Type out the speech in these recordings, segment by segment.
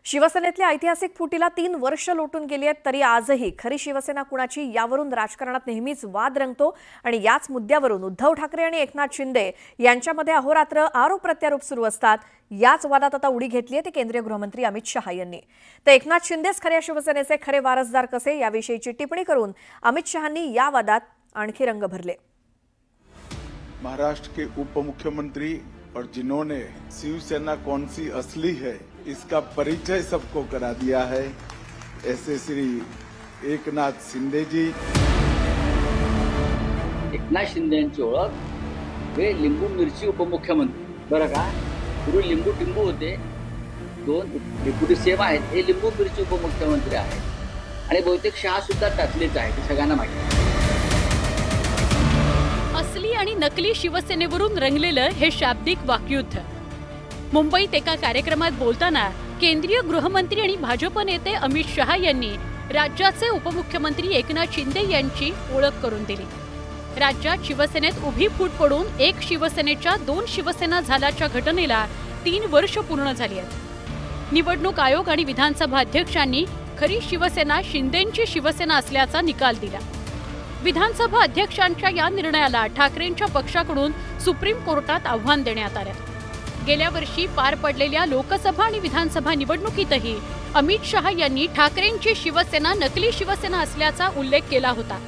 शिवसेनेतल्या ऐतिहासिक फुटीला 3 वर्ष लोटून गेली आहेत, तरी आजही खरी शिवसेना कुणाची यावरून राजकारणात नेहमीच वाद रंगतो आणि याच मुद्द्यावरून उद्धव ठाकरे आणि एकनाथ शिंदे यांच्यामध्ये अहोरात्र आरोप प्रत्यारोप सुरू असतात। याच वादात आता उडी घेतली आहे ती केंद्रीय गृहमंत्री अमित शहा यांनी। तर एकनाथ शिंदेच खऱ्या शिवसेनेचे खरे वारसदार कसे याविषयीची टिप्पणी करून अमित शहांनी या वादात आणखी रंग भरले। महाराष्ट्र के उप मुख्यमंत्री और जिन्होंने शिवसेना कौन सी असली है इसका परिचय सबको करा दिया है, ऐसे श्री एकनाथ शिंदे जी। एकनाथ शिंदे यांची ओळख हे लिंबू मिरची उपमुख्यमंत्री, बरं का। पूर्वी लिंबू टिंबू होते, 2 डेप्युटी सीएम आहेत, हे लिंबू मिरची उपमुख्यमंत्री आहेत आणि बहुतेक शहा सुद्धा त्यातलेच आहे, ते सगळ्यांना माहिती आहे। असली आणि नकली शिवसेनेवरून रंगलेलं हे शाब्दिक वाकयुद्ध। मुंबईत एका कार्यक्रमात बोलताना केंद्रीय गृहमंत्री आणि भाजप नेते अमित शहा यांनी राज्याचे उपमुख्यमंत्री एकनाथ शिंदे यांची ओळख करून दिली। राज्यात शिवसेनेत उभी फूट पडून एक शिवसेनेच्या 2 शिवसेना झाल्याच्या घटनेला 3 वर्ष पूर्ण झाली आहेत। निवडणूक आयोग आणि विधानसभा अध्यक्षांनी खरी शिवसेना शिंदेंची शिवसेना असल्याचा निकाल दिला। विधानसभा अध्यक्षांच्या या निर्णयाला ठाकरेंच्या पक्षाकडून सुप्रीम कोर्टात आव्हान देण्यात आले। गेल्या वर्षी पार पडलेल्या लोकसभा आणि विधानसभा निवडणुकीतही अमित शहा यांनी ठाकरेंची शिवसेना नकली शिवसेना असल्याचा उल्लेख केला होता।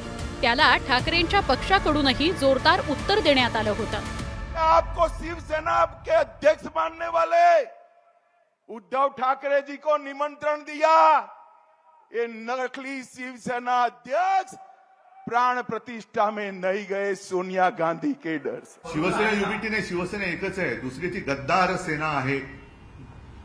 त्याला ठाकरेंच्या पक्षाकडूनही जोरदार उत्तर देण्यात आलं होतं। आपको शिवसेना के अध्यक्ष मानने वाले उद्धव ठाकरे जी को निमंत्रण दिया, ये नकली शिवसेना अध्यक्ष प्राण प्रतिष्ठा में नहीं गए सोनिया गांधी के डर से। शिवसेना युबीटी नाही, शिवसेना एकच आहे, दुसरी ती गद्दार सेना आहे।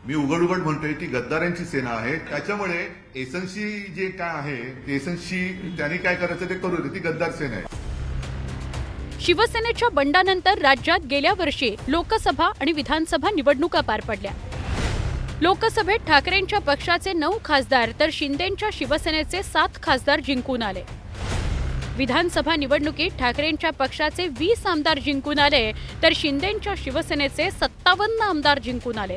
मी उघड म्हणतोय ती गद्दारांची सेना आहे। त्याच्यामुळे एसएनसी जे काय आहे, एसएनसी त्यांनी काय करायचं ते करू दे, ती गद्दार सेना आहे। शिवसेनेच्या बंडानंतर राज्यात गेल्या वर्षी लोकसभा आणि विधानसभा निवडणुका पार पडल्या। लोकसभेत ठाकरेंच्या पक्षाचे 9 खासदार तर शिंदेंच्या शिवसेनेचे 7 खासदार जिंकून आले। विधानसभा निवडणुकीत ठाकरेंच्या पक्षाचे 20 आमदार जिंकून आले तर शिंदेंच्या शिवसेनेचे 57 आमदार जिंकून आले।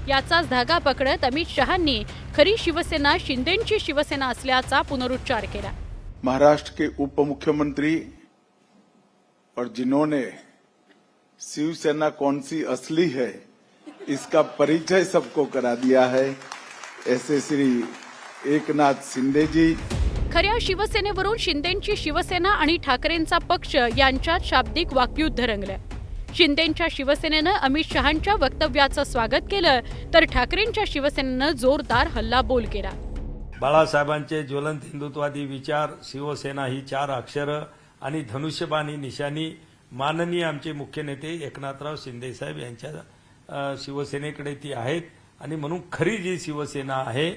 याचाच धागा पकडत अमित शहांनी खरी शिवसेना शिंदेंची शिवसेना असल्याचा पुनरुच्चार केला। महाराष्ट्र के उप मुख्यमंत्री और जिन्होंने शिवसेना कौन सी असली है इसका परिचय सबको करा दिया है, ऐसे श्री एकनाथ शिंदे जी। खऱ्या शिवसेनेवरून शिंदेंची शिवसेना आणि ठाकरेंचा पक्ष यांच्यात शाब्दिक वाकयुद्ध रंगलं। शिंदेंच्या शिवसेनेनं अमित शहांच्या वक्तव्याचं स्वागत केलं तर ठाकरेंच्या शिवसेनेनं जोरदार हल्लाबोल केला। बाळासाहेबांचे ज्वलंत हिंदुत्ववादी विचार, शिवसेना ही 4 अक्षरं आणि धनुष्यबाणी निशाणी माननीय आमचे मुख्य नेते एकनाथराव शिंदे साहेब यांच्या शिवसेनेकडे ती आहेत आणि म्हणून खरी जी शिवसेना आहे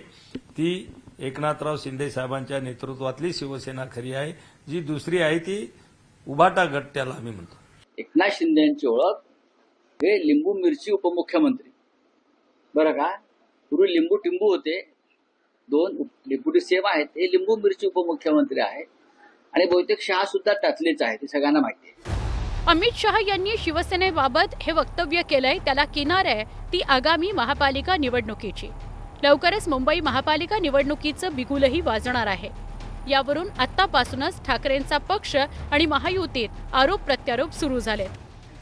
ती एकनाथराव शिंदे साहेबांच्या नेतृत्वातली शिवसेना खरी आहे। जी दुसरी आहे ती उभाटा गट त्याला आम्ही म्हणतो। एकनाथ शिंदे यांची ओळख हे लिंबू मिरची उपमुख्यमंत्री, बरं का। पूर्वी लिंबू टिंबू होते, 2 डेप्युटी सीएम आहेत, हे लिंबू मिरची उपमुख्यमंत्री आहेत आणि बहुतेक शहा सुद्धा त्यातलेच आहे, ते सगळ्यांना माहिती आहे। अमित शहा यांनी शिवसेनेबाबत हे वक्तव्य केलंय त्याला किनार आहे ती आगामी महापालिका निवडणुकीची। लवकरच मुंबई महापालिका निवडणुकीचं बिगुलही वाजणार आहे। यावरून आतापासूनच ठाकरेंचा पक्ष आणि महायुतीत आरोप प्रत्यारोप सुरू झालेत।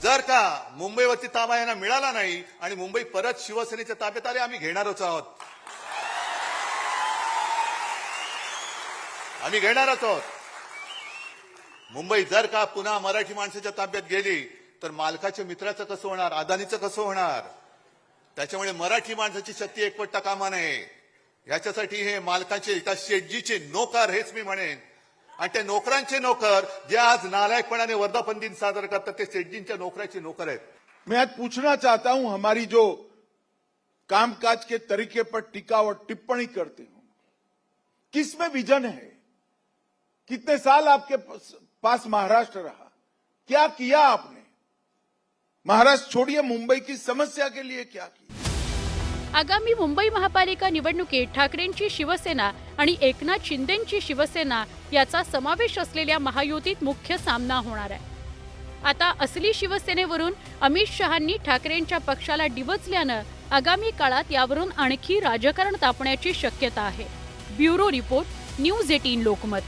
जर का मुंबईवरती ताबा यांना मिळाला नाही आणि मुंबई परत शिवसेनेच्या ताब्यात आले, आम्ही घेणारच आहोत, आम्ही घेणारच आहोत। मुंबई जर का पुन्हा मराठी माणसाच्या ताब्यात गेली तर मालकाच्या मित्राचं कसं होणार, अदानीचं कसं होणार? त्याच्यामुळे मराठी माणसाची शक्ती एकवटता कामा नये। याच्यासाठी हे मालकाचे त्या शेटजीचे नोकर, हेच मी म्हणेन, आणि त्या नोकरांचे नोकर जे आज नालायकपणाने वर्धापन दिन साजरा करतात ते शेटजींच्या नोकराचे नोकर आहेत। मैं आज पूछना चाहता हूं, हमारी जो कामकाज के तरीके पर टिका और टिप्पणी करते हो, किसमें विजन है? कितने साल आपके पास महाराष्ट्र रहा, क्या किया आपने? महाराष्ट्र छोड़िए, मुंबई की समस्या के लिए क्या किया? आगामी मुंबई महापालिका निवडणुकीत ठाकरेंची शिवसेना आणि एकनाथ शिंदेंची शिवसेना याचा समावेश असलेल्या महायुतीत मुख्य सामना होणार आहे। आता असली शिवसेनेवरून अमित शहांनी ठाकरेंच्या पक्षाला डिवचल्यानं आगामी काळात यावरून आणखी राजकारण तापण्याची शक्यता आहे. Bureau report, news 18 Lokmat.